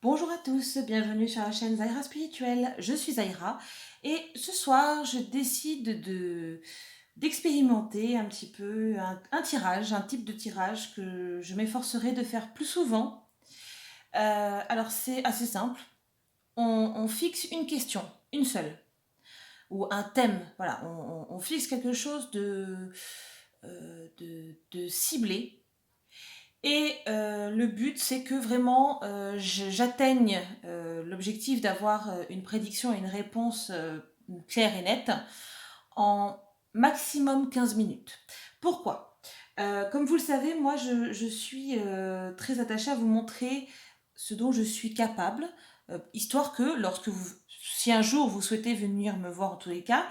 Bonjour à tous, bienvenue sur la chaîne Zaira Spirituelle. Je suis Zaira et ce soir je décide d'expérimenter un petit peu un tirage, un type de tirage que je m'efforcerai de faire plus souvent. Alors c'est assez simple, on fixe une question, une seule, ou un thème, voilà, on fixe quelque chose de ciblé. Et le but, c'est que vraiment j'atteigne l'objectif d'avoir une prédiction et une réponse claire et nette en maximum 15 minutes. Pourquoi Comme vous le savez, moi je suis très attachée à vous montrer ce dont je suis capable, histoire que si un jour vous souhaitez venir me voir en tous les cas,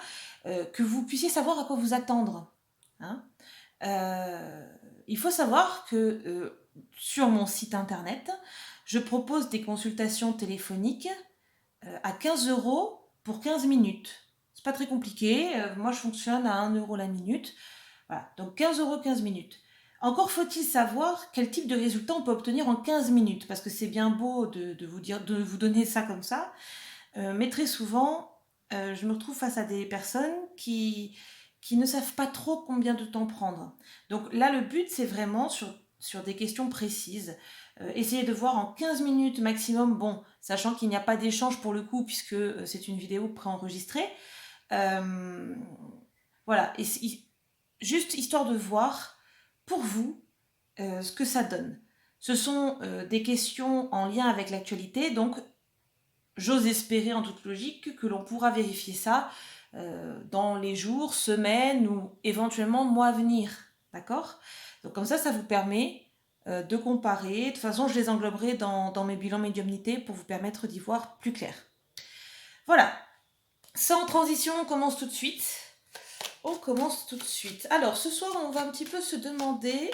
que vous puissiez savoir à quoi vous attendre. Hein. Euh, il faut savoir que sur mon site internet, je propose des consultations téléphoniques à 15 € pour 15 minutes. C'est pas très compliqué. Moi, je fonctionne à 1 € la minute. Voilà. Donc 15 € 15 minutes. Encore faut-il savoir quel type de résultat on peut obtenir en 15 minutes, parce que c'est bien beau de vous dire, de vous donner ça comme ça, mais très souvent, je me retrouve face à des personnes qui ne savent pas trop combien de temps prendre. Donc là, le but, c'est vraiment sur des questions précises. Essayer de voir en 15 minutes maximum, bon, sachant qu'il n'y a pas d'échange pour le coup, puisque c'est une vidéo préenregistrée. Euh, voilà, juste histoire de voir pour vous ce que ça donne. Ce sont des questions en lien avec l'actualité, donc j'ose espérer en toute logique que l'on pourra vérifier ça dans les jours, semaines ou éventuellement mois à venir. D'accord? Donc comme ça vous permet de comparer. De toute façon, je les engloberai dans mes bilans médiumnité pour vous permettre d'y voir plus clair. Voilà. Sans transition, on commence tout de suite. On commence tout de suite. Alors, ce soir, on va un petit peu se demander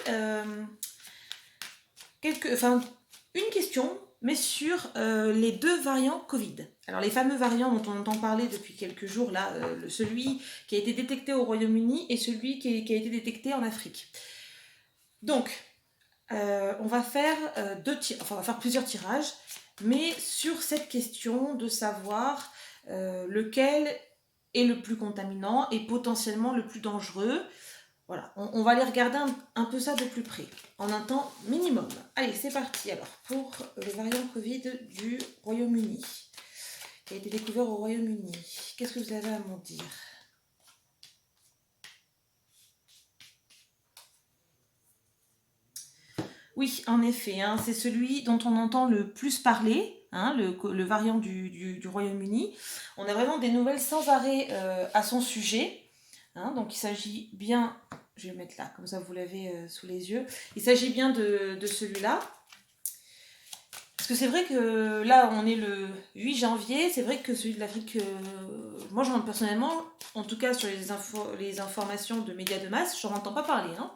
une question, mais sur les deux variants Covid. Alors les fameux variants dont on entend parler depuis quelques jours, là, celui qui a été détecté au Royaume-Uni et celui qui a été détecté en Afrique. Donc, on va faire on va faire plusieurs tirages, mais sur cette question de savoir lequel est le plus contaminant et potentiellement le plus dangereux. Voilà, on va aller regarder un peu ça de plus près, en un temps minimum. Allez, c'est parti alors pour le variant Covid du Royaume-Uni, qui a été découvert au Royaume-Uni. Qu'est-ce que vous avez à m'en dire? Oui, en effet, hein, c'est celui dont on entend le plus parler, hein, le variant du Royaume-Uni. On a vraiment des nouvelles sans arrêt à son sujet. Hein, donc il s'agit bien, je vais le mettre là, comme ça vous l'avez sous les yeux. Il s'agit bien de celui-là. Parce que c'est vrai que là, on est le 8 janvier, c'est vrai que celui de l'Afrique, moi personnellement, en tout cas sur les informations de médias de masse, je n'en entends pas parler. Hein.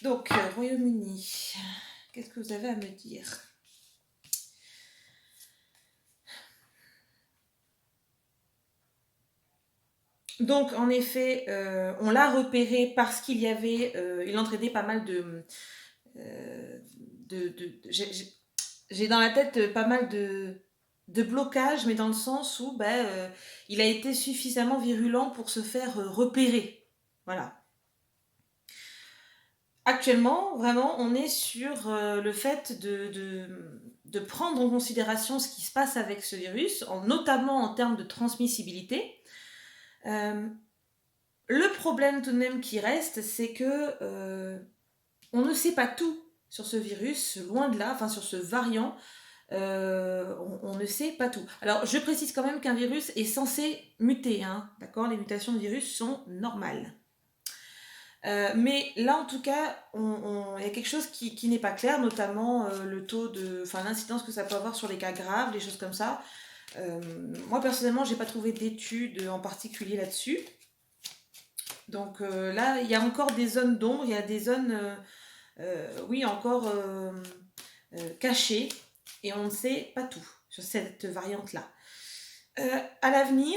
Donc, Royaume-Uni, qu'est-ce que vous avez à me dire? Donc, en effet, on l'a repéré parce qu'il y avait, il entraînait pas mal j'ai dans la tête pas mal de blocages, mais dans le sens où il a été suffisamment virulent pour se faire repérer. Voilà. Actuellement, vraiment, on est sur le fait de prendre en considération ce qui se passe avec ce virus, notamment en termes de transmissibilité. Le problème tout de même qui reste, c'est que on ne sait pas tout sur ce virus, loin de là, enfin sur ce variant. On ne sait pas tout. Alors, je précise quand même qu'un virus est censé muter, hein, d'accord? Les mutations de virus sont normales. Mais là, en tout cas, il y a quelque chose qui n'est pas clair, notamment le taux l'incidence que ça peut avoir sur les cas graves, les choses comme ça. Moi, personnellement, j'ai pas trouvé d'études en particulier là-dessus. Donc là, il y a encore des zones d'ombre, il y a des zones, oui, encore cachées, et on ne sait pas tout sur cette variante-là. À l'avenir,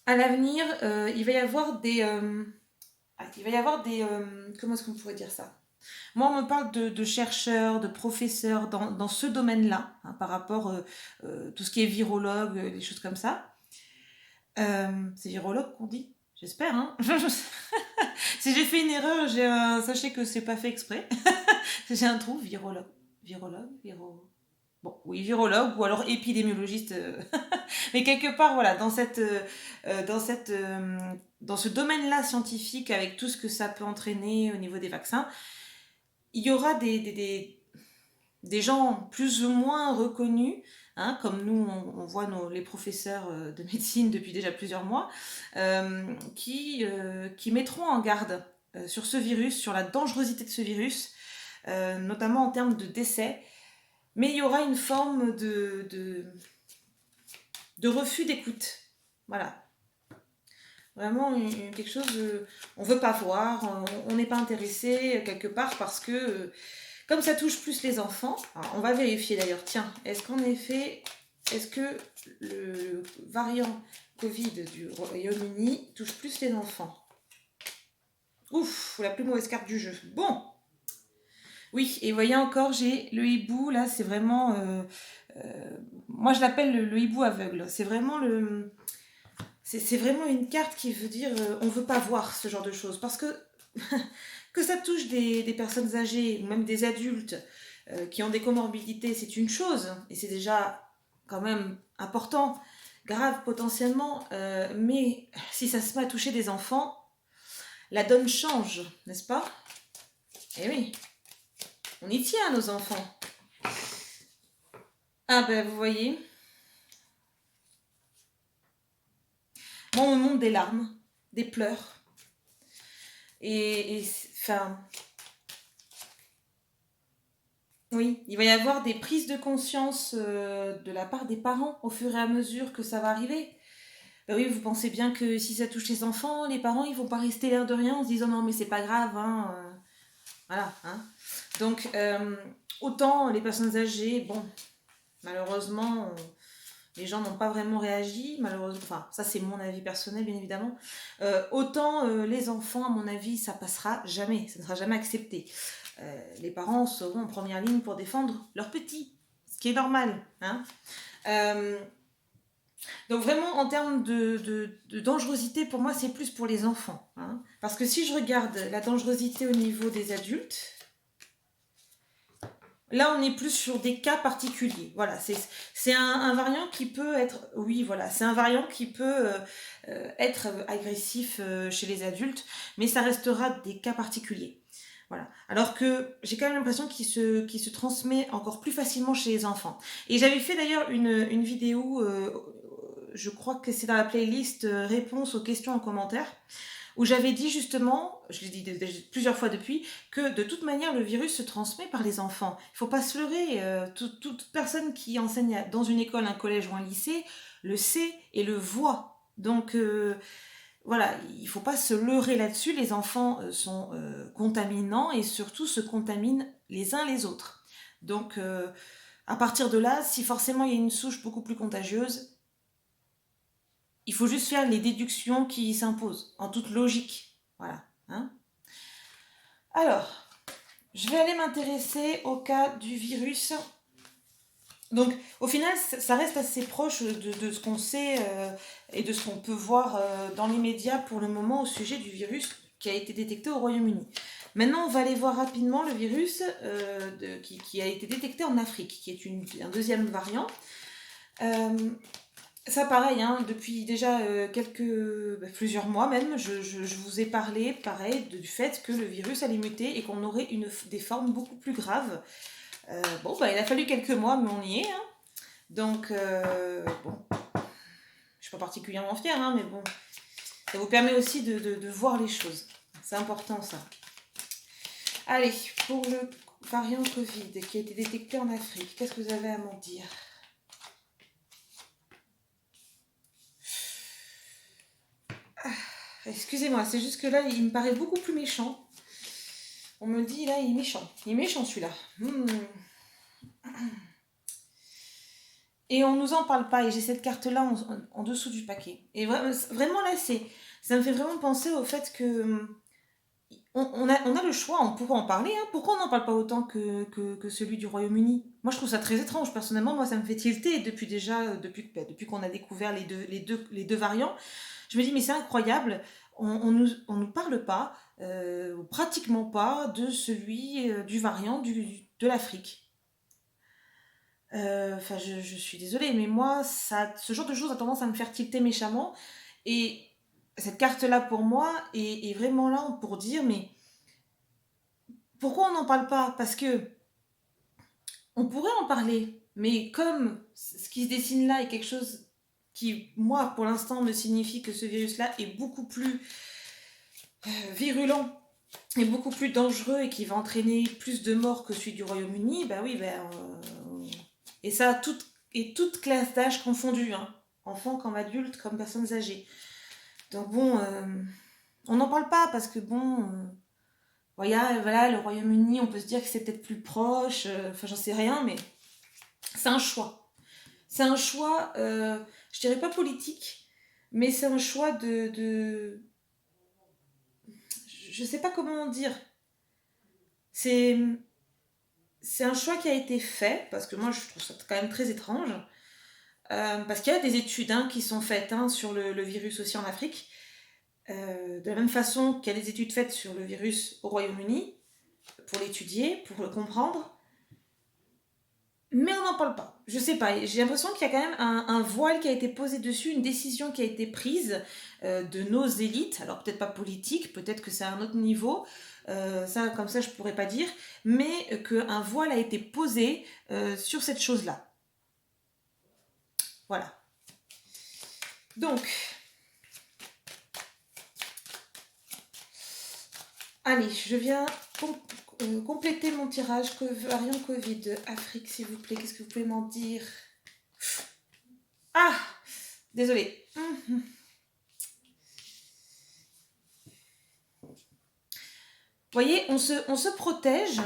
il va y avoir des... comment est-ce qu'on pourrait dire ça? Moi, on me parle de chercheurs, de professeurs dans ce domaine-là, hein, par rapport tout ce qui est virologue, des choses comme ça. C'est virologue qu'on dit? J'espère, hein. Si j'ai fait une erreur, sachez que c'est pas fait exprès. J'ai un trou, virologue. Virologue, Bon, oui, virologue ou alors épidémiologiste. Mais quelque part, voilà, dans ce domaine-là scientifique, avec tout ce que ça peut entraîner au niveau des vaccins, il y aura des gens plus ou moins reconnus, hein, comme nous, on voit les professeurs de médecine depuis déjà plusieurs mois, qui mettront en garde sur ce virus, sur la dangerosité de ce virus, notamment en termes de décès. Mais il y aura une forme de refus d'écoute. Voilà. Vraiment quelque chose, on ne veut pas voir, on n'est pas intéressé quelque part parce que, comme ça touche plus les enfants, alors on va vérifier d'ailleurs, tiens, est-ce que le variant Covid du Royaume-Uni touche plus les enfants? Ouf, la plus mauvaise carte du jeu. Bon, oui, et vous voyez encore, j'ai le hibou, là, c'est vraiment... moi, je l'appelle le hibou aveugle. C'est vraiment c'est vraiment une carte qui veut dire on veut pas voir ce genre de choses. Parce que que ça touche des personnes âgées, ou même des adultes qui ont des comorbidités, c'est une chose. Et c'est déjà quand même important, grave potentiellement. Mais si ça se met à toucher des enfants, la donne change, n'est-ce pas? Eh oui. On y tient, nos enfants. Ah ben, vous voyez. Moi, on me montre des larmes, des pleurs. Enfin... Oui, il va y avoir des prises de conscience de la part des parents au fur et à mesure que ça va arriver. Ben oui, vous pensez bien que si ça touche les enfants, les parents, ils vont pas rester l'air de rien en se disant non mais c'est pas grave, hein. Voilà, hein. Donc, autant les personnes âgées, bon, malheureusement, les gens n'ont pas vraiment réagi, malheureusement, enfin, ça c'est mon avis personnel, bien évidemment. Autant les enfants, à mon avis, ça passera jamais, ça ne sera jamais accepté. Les parents seront en première ligne pour défendre leurs petits, ce qui est normal, hein. Donc vraiment, en termes de dangerosité, pour moi, c'est plus pour les enfants, hein. Parce que si je regarde la dangerosité au niveau des adultes, là, on est plus sur des cas particuliers. Voilà, c'est un variant qui peut être... Oui, voilà, c'est un variant qui peut être agressif chez les adultes, mais ça restera des cas particuliers. Voilà. Alors que j'ai quand même l'impression qu'il se transmet encore plus facilement chez les enfants. Et j'avais fait d'ailleurs une vidéo, je crois que c'est dans la playlist réponse aux questions en commentaire, où j'avais dit justement, je l'ai dit plusieurs fois depuis, que de toute manière le virus se transmet par les enfants. Il ne faut pas se leurrer, toute personne qui enseigne dans une école, un collège ou un lycée le sait et le voit. Donc voilà, il ne faut pas se leurrer là-dessus, les enfants sont contaminants et surtout se contaminent les uns les autres. Donc à partir de là, si forcément il y a une souche beaucoup plus contagieuse, il faut juste faire les déductions qui s'imposent, en toute logique. Voilà. Hein. Alors, je vais aller m'intéresser au cas du virus. Donc, au final, ça reste assez proche de ce qu'on sait et de ce qu'on peut voir dans les médias pour le moment au sujet du virus qui a été détecté au Royaume-Uni. Maintenant, on va aller voir rapidement le virus qui a été détecté en Afrique, qui est un deuxième variant. Ça, pareil, hein, depuis déjà plusieurs mois même, je vous ai parlé, pareil, du fait que le virus allait muter et qu'on aurait des formes beaucoup plus graves. Bon, bah, il a fallu quelques mois, mais on y est. Hein. Donc, bon, je suis pas particulièrement fière, hein, mais bon, ça vous permet aussi de voir les choses. C'est important, ça. Allez, pour le variant Covid qui a été détecté en Afrique, qu'est-ce que vous avez à m'en dire ? Excusez-moi, c'est juste que là, il me paraît beaucoup plus méchant. On me dit, là, il est méchant. Il est méchant, celui-là. Et on nous en parle pas. Et j'ai cette carte-là en dessous du paquet. Et vraiment, là, ça me fait vraiment penser au fait que on a le choix, on pourrait en parler, hein. Pourquoi on n'en parle pas autant que celui du Royaume-Uni? Moi, je trouve ça très étrange. Personnellement, moi, ça me fait tilter depuis déjà, depuis qu'on a découvert les deux variants. Je me dis, mais c'est incroyable, on nous parle pas, ou pratiquement pas, de celui du variant de l'Afrique. Enfin, je suis désolée, mais moi, ce genre de choses a tendance à me faire tilter méchamment. Et cette carte-là, pour moi, est vraiment là pour dire, mais pourquoi on n'en parle pas? Parce que on pourrait en parler, mais comme ce qui se dessine là est quelque chose qui, moi, pour l'instant, me signifie que ce virus-là est beaucoup plus virulent et beaucoup plus dangereux et qui va entraîner plus de morts que celui du Royaume-Uni, bah oui, et ça, toute classe d'âge confondue, hein. Enfants comme adultes, comme personnes âgées. Donc bon, on n'en parle pas parce que bon, voilà, le Royaume-Uni, on peut se dire que c'est peut-être plus proche, enfin j'en sais rien, mais c'est un choix. C'est un choix, je dirais pas politique, mais c'est un choix je sais pas comment dire. C'est, c'est un choix qui a été fait, parce que moi je trouve ça quand même très étrange, parce qu'il y a des études, hein, qui sont faites, hein, sur le virus aussi en Afrique, de la même façon qu'il y a des études faites sur le virus au Royaume-Uni, pour l'étudier, pour le comprendre, mais on n'en parle pas. Je sais pas, j'ai l'impression qu'il y a quand même un voile qui a été posé dessus, une décision qui a été prise de nos élites, alors peut-être pas politique, peut-être que c'est à un autre niveau, ça comme ça je pourrais pas dire, mais qu'un voile a été posé sur cette chose-là. Voilà. Donc, allez, je viens compléter mon tirage variant Covid. Afrique, s'il vous plaît, qu'est-ce que vous pouvez m'en dire? Ah, désolé. Vous voyez, on se protège,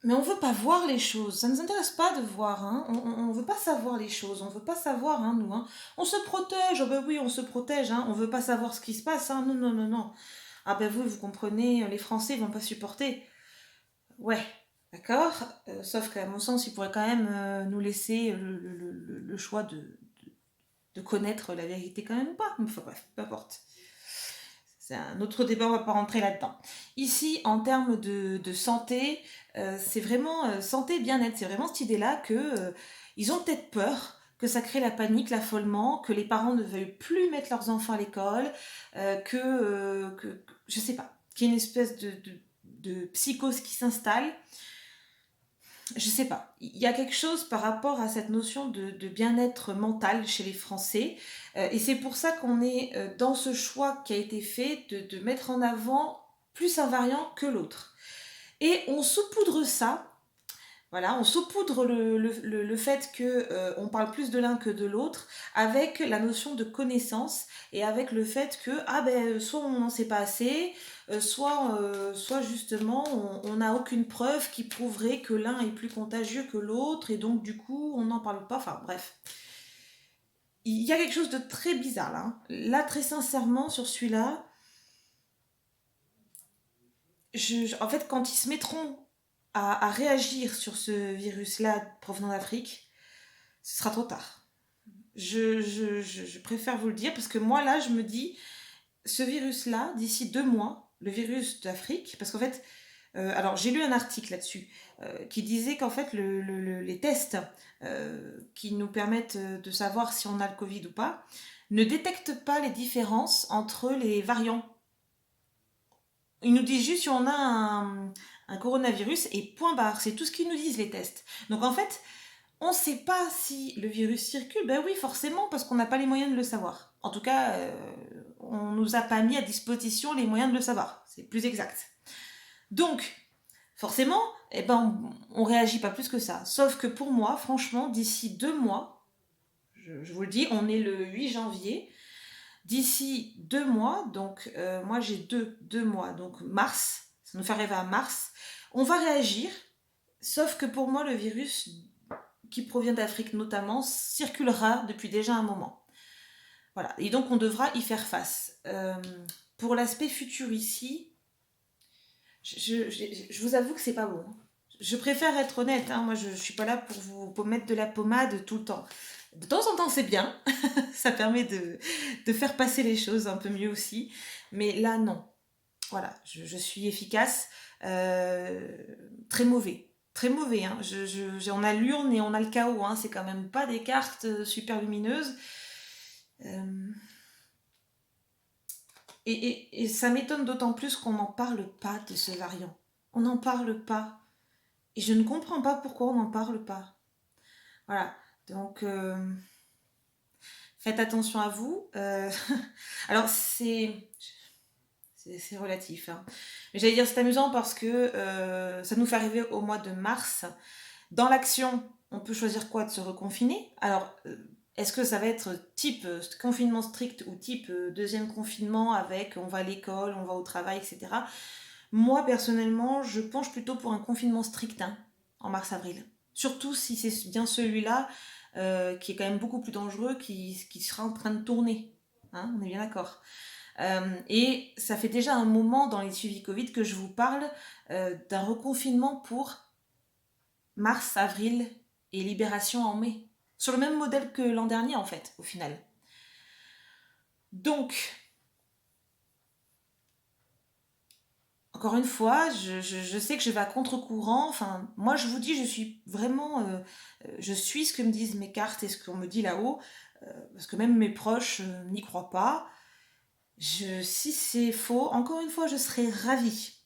mais on veut pas voir les choses. Ça ne nous intéresse pas de voir, hein. On veut pas savoir les choses. On veut pas savoir, hein, nous, hein. On se protège. Oh ben oui, on se protège, hein. On veut pas savoir ce qui se passe, hein. Non, non, non, non. Ah ben vous comprenez, les Français vont pas supporter. Ouais, d'accord. Sauf qu'à mon sens, ils pourraient quand même nous laisser le choix de connaître la vérité quand même ou pas. Enfin bref, peu importe. C'est un autre débat, on va pas rentrer là-dedans. Ici, en termes de santé, c'est vraiment santé bien-être. C'est vraiment cette idée-là que ils ont peut-être peur que ça crée la panique, l'affolement, que les parents ne veuillent plus mettre leurs enfants à l'école, que je sais pas, qu'il y ait une espèce de psychose qui s'installe. Je sais pas. Il y a quelque chose par rapport à cette notion de bien-être mental chez les Français. Et c'est pour ça qu'on est dans ce choix qui a été fait de mettre en avant plus un variant que l'autre. Et on saupoudre ça. Voilà, on saupoudre le fait que on parle plus de l'un que de l'autre avec la notion de connaissance et avec le fait que ah ben soit on n'en sait pas assez, soit justement on n'a aucune preuve qui prouverait que l'un est plus contagieux que l'autre et donc du coup on n'en parle pas. Enfin bref, il y a quelque chose de très bizarre là, hein. Là très sincèrement sur celui-là, en fait quand ils se mettront à réagir sur ce virus-là provenant d'Afrique, ce sera trop tard. Je préfère vous le dire parce que moi, là, je me dis, ce virus-là, d'ici 2 mois, le virus d'Afrique, parce qu'en fait, alors j'ai lu un article là-dessus qui disait qu'en fait, les tests qui nous permettent de savoir si on a le Covid ou pas ne détectent pas les différences entre les variants. Ils nous disent juste si on a un coronavirus et point barre. C'est tout ce qu'ils nous disent, les tests. Donc en fait, on ne sait pas si le virus circule. Ben oui, forcément, parce qu'on n'a pas les moyens de le savoir. En tout cas, on ne nous a pas mis à disposition les moyens de le savoir. C'est plus exact. Donc, forcément, eh ben, on réagit pas plus que ça. Sauf que pour moi, franchement, d'ici 2 mois, je vous le dis, on est le 8 janvier, d'ici 2 mois, donc moi j'ai 2 mois, donc mars, ça nous fait arriver à mars, on va réagir, sauf que pour moi le virus qui provient d'Afrique notamment circulera depuis déjà un moment. Voilà, et donc on devra y faire face. Pour l'aspect futur ici, Je vous avoue que c'est pas bon. Je préfère être honnête, hein. Moi, je suis pas là pour vous mettre de la pommade tout le temps. De temps en temps, c'est bien. Ça permet de faire passer les choses un peu mieux aussi. Mais là, non. Voilà, je suis efficace. Euh, Très mauvais. Très mauvais. Hein. On a l'urne et on a le chaos. Hein. C'est quand même pas des cartes super lumineuses. Euh, et ça m'étonne d'autant plus qu'on n'en parle pas de ce variant. On n'en parle pas. Et je ne comprends pas pourquoi on n'en parle pas. Voilà. Donc, faites attention à vous. Alors, c'est relatif. Hein. Mais j'allais dire, c'est amusant parce que ça nous fait arriver au mois de mars. Dans l'action, on peut choisir quoi? De se reconfiner. Alors, est-ce que ça va être type confinement strict ou type deuxième confinement avec on va à l'école, on va au travail, etc. Moi, personnellement, je penche plutôt pour un confinement strict hein, en mars-avril. Surtout si c'est bien celui-là qui est quand même beaucoup plus dangereux, qui sera en train de tourner. Hein, on est bien d'accord. Et ça fait déjà un moment dans les suivis Covid que je vous parle d'un reconfinement pour mars, avril et libération en mai. Sur le même modèle que l'an dernier, en fait, au final. Donc, encore une fois, je sais que je vais à contre-courant. Enfin, moi, je vous dis, je suis vraiment. Je suis ce que me disent mes cartes et ce qu'on me dit là-haut. Parce que même mes proches n'y croient pas. Si c'est faux, encore une fois, je serais ravie.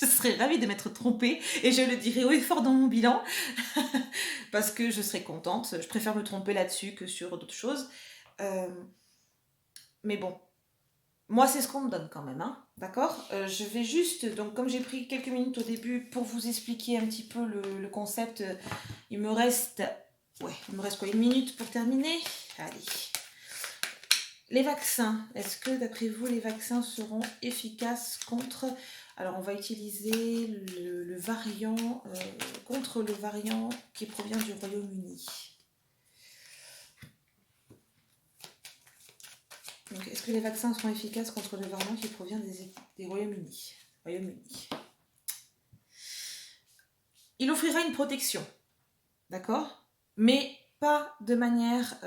Je serais ravie de m'être trompée et je le dirai haut et fort dans mon bilan parce que je serais contente. Je préfère me tromper là-dessus que sur d'autres choses. Euh, mais bon, moi, c'est ce qu'on me donne quand même, hein. D'accord. Je vais juste, donc comme j'ai pris quelques minutes au début pour vous expliquer un petit peu le concept, il me reste, il me reste quoi, une minute pour terminer. Allez. Les vaccins, est-ce que d'après vous, les vaccins seront efficaces contre... Alors, on va utiliser le variant, contre le variant qui provient du Royaume-Uni. Donc, est-ce que les vaccins seront efficaces contre le variant qui provient des Royaume-Uni? Royaume-Uni. Il offrira une protection, d'accord? Mais pas de manière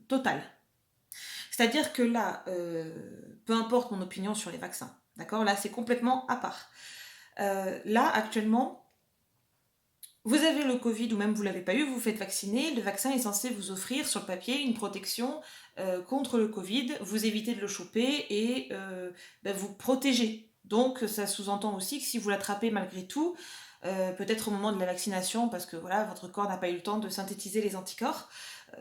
totale. C'est-à-dire que là, peu importe mon opinion sur les vaccins, d'accord? Là, c'est complètement à part. Là, actuellement, vous avez le Covid ou même vous ne l'avez pas eu, vous vous faites vacciner. Le vaccin est censé vous offrir sur le papier une protection contre le Covid, vous évitez de le choper et vous protéger. Donc, ça sous-entend aussi que si vous l'attrapez malgré tout, peut-être au moment de la vaccination, parce que voilà, votre corps n'a pas eu le temps de synthétiser les anticorps,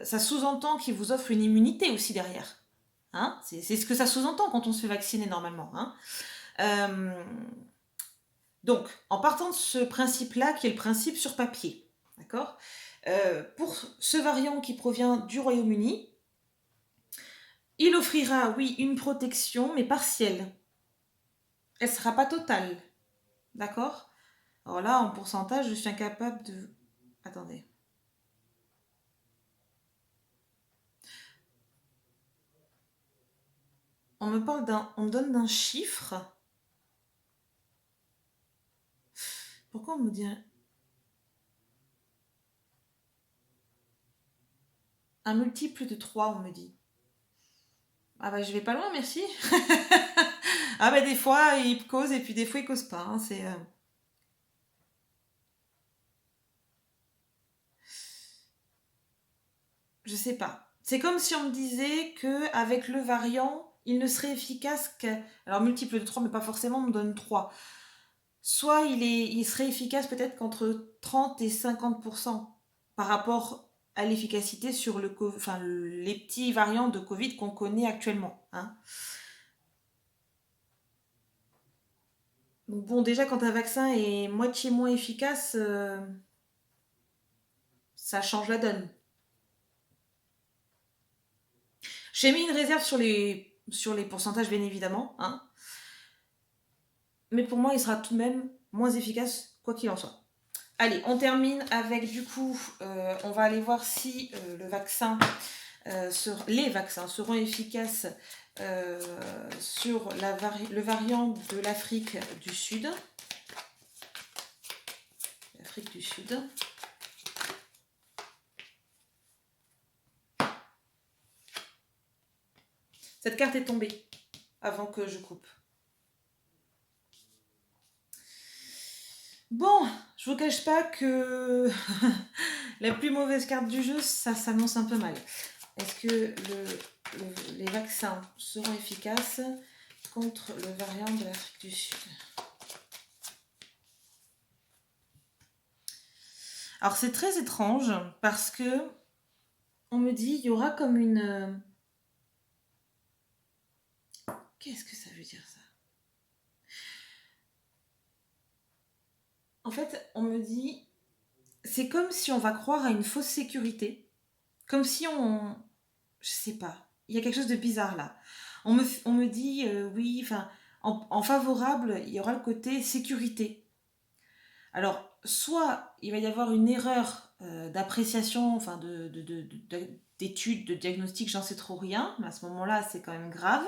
ça sous-entend qu'il vous offre une immunité aussi derrière. Hein, c'est ce que ça sous-entend quand on se fait vacciner normalement. Hein. Donc, en partant de ce principe-là, qui est le principe sur papier, d'accord, pour ce variant qui provient du Royaume-Uni, il offrira, oui, une protection, mais partielle. Elle ne sera pas totale, d'accord? Alors là, en pourcentage, je suis incapable de... Attendez. On me donne d'un chiffre. Pourquoi on me dit un multiple de 3, on me dit. Ah bah je vais pas loin, merci. Ah bah des fois il cause et puis des fois il cause pas. Hein, je sais pas. C'est comme si on me disait que avec le variant, il ne serait efficace que... Alors multiple de 3, mais pas forcément, on me donne 3. Soit il serait efficace peut-être qu'entre 30 et 50% par rapport à l'efficacité sur enfin, les petits variants de Covid qu'on connaît actuellement. Hein. Donc bon, déjà quand un vaccin est moitié moins efficace, ça change la donne. J'ai mis une réserve sur les pourcentages, bien évidemment. Hein. Mais pour moi, il sera tout de même moins efficace, quoi qu'il en soit. Allez, on termine avec, du coup, on va aller voir si le vaccin les vaccins seront efficaces sur le variant de l'Afrique du Sud. L'Afrique du Sud. Cette carte est tombée avant que je coupe. Bon, je vous cache pas que la plus mauvaise carte du jeu, ça s'annonce un peu mal. Est-ce que les vaccins seront efficaces contre le variant de l'Afrique du Sud? Alors c'est très étrange parce que on me dit il y aura comme une... Qu'est-ce que ça veut dire ça? En fait, on me dit, c'est comme si on va croire à une fausse sécurité, comme si on... Je sais pas, il y a quelque chose de bizarre là. On me dit, oui, enfin, en favorable, il y aura le côté sécurité. Alors, soit il va y avoir une erreur d'appréciation, enfin d'études, de diagnostic, j'en sais trop rien, mais à ce moment-là, c'est quand même grave.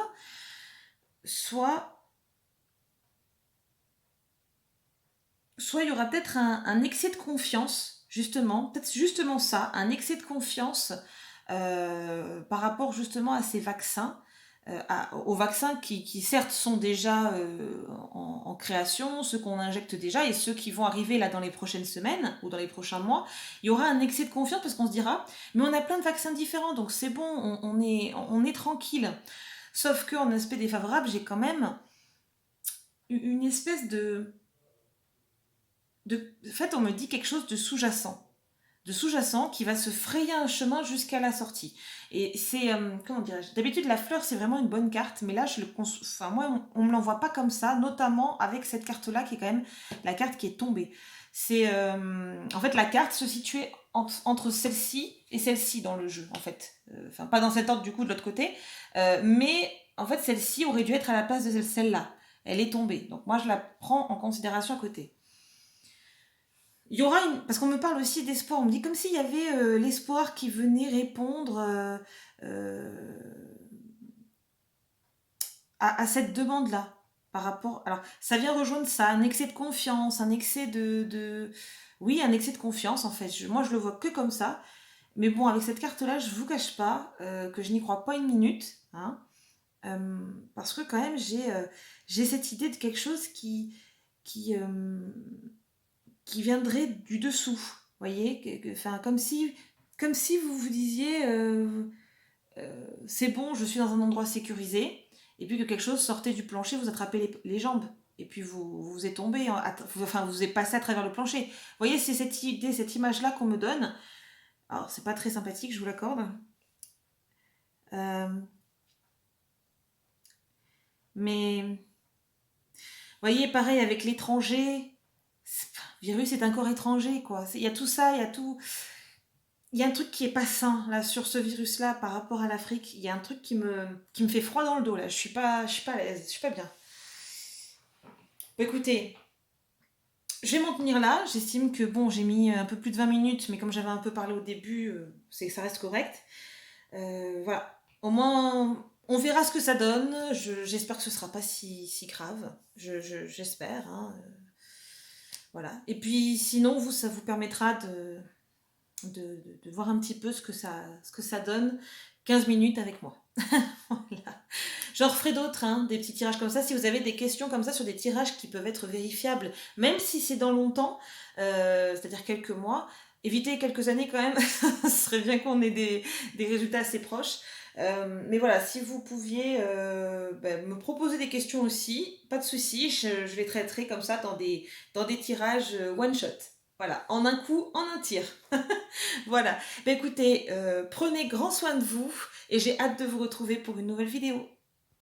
Soit il y aura peut-être un excès de confiance, justement, peut-être justement ça, un excès de confiance par rapport justement à ces vaccins, aux vaccins qui certes sont déjà en création, ceux qu'on injecte déjà et ceux qui vont arriver là dans les prochaines semaines ou dans les prochains mois, il y aura un excès de confiance parce qu'on se dira, mais on a plein de vaccins différents, donc c'est bon, on est tranquille. Sauf qu'en aspect défavorable, j'ai quand même une espèce en fait, on me dit quelque chose de sous-jacent qui va se frayer un chemin jusqu'à la sortie. Et c'est, comment dirais-je, d'habitude la fleur c'est vraiment une bonne carte, mais là enfin, moi on me l'envoie pas comme ça, notamment avec cette carte-là qui est quand même la carte qui est tombée. C'est, en fait la carte se situait entre celle-ci et celle-ci dans le jeu, en fait. Enfin, pas dans cet ordre du coup de l'autre côté, mais en fait celle-ci aurait dû être à la place de celle-là. Elle est tombée, donc moi je la prends en considération à côté. Il y aura une... Parce qu'on me parle aussi d'espoir. On me dit comme s'il y avait l'espoir qui venait répondre euh, à cette demande-là. Par rapport... Alors, ça vient rejoindre ça, un excès de confiance, un excès Oui, un excès de confiance, en fait. Moi, je le vois que comme ça. Mais bon, avec cette carte-là, je vous cache pas que je n'y crois pas une minute. Hein, parce que quand même, j'ai cette idée de quelque chose qui, qui viendrait du dessous. Vous voyez, enfin, comme si vous vous disiez c'est bon, je suis dans un endroit sécurisé, et puis que quelque chose sortait du plancher, vous attrapez les jambes, et puis vous êtes tombé, enfin vous êtes passé à travers le plancher. Vous voyez, c'est cette idée, cette image-là qu'on me donne. Alors, c'est pas très sympathique, je vous l'accorde. Euh, mais, vous voyez, pareil avec l'étranger, virus est un corps étranger, quoi. Il y a tout ça, il y a tout. Il y a un truc qui est pas sain là sur ce virus-là par rapport à l'Afrique. Il y a un truc qui me fait froid dans le dos là. Je suis pas à l'aise, je suis pas bien. Écoutez, je vais m'en tenir là. J'estime que bon, j'ai mis un peu plus de 20 minutes, mais comme j'avais un peu parlé au début, c'est ça reste correct. Voilà. Au moins, on verra ce que ça donne. J'espère que ce sera pas si grave. J'espère. Hein. Voilà. Et puis sinon, vous, ça vous permettra de voir un petit peu ce que ça donne 15 minutes avec moi. Voilà. J'en referai d'autres, hein, des petits tirages comme ça. Si vous avez des questions comme ça sur des tirages qui peuvent être vérifiables, même si c'est dans longtemps, c'est-à-dire quelques mois, évitez quelques années quand même, ce serait bien qu'on ait des résultats assez proches. Mais voilà, si vous pouviez me proposer des questions aussi, pas de souci, je les traiterai comme ça dans des tirages one shot. Voilà, en un coup, en un tir. Voilà. Écoutez, prenez grand soin de vous et j'ai hâte de vous retrouver pour une nouvelle vidéo.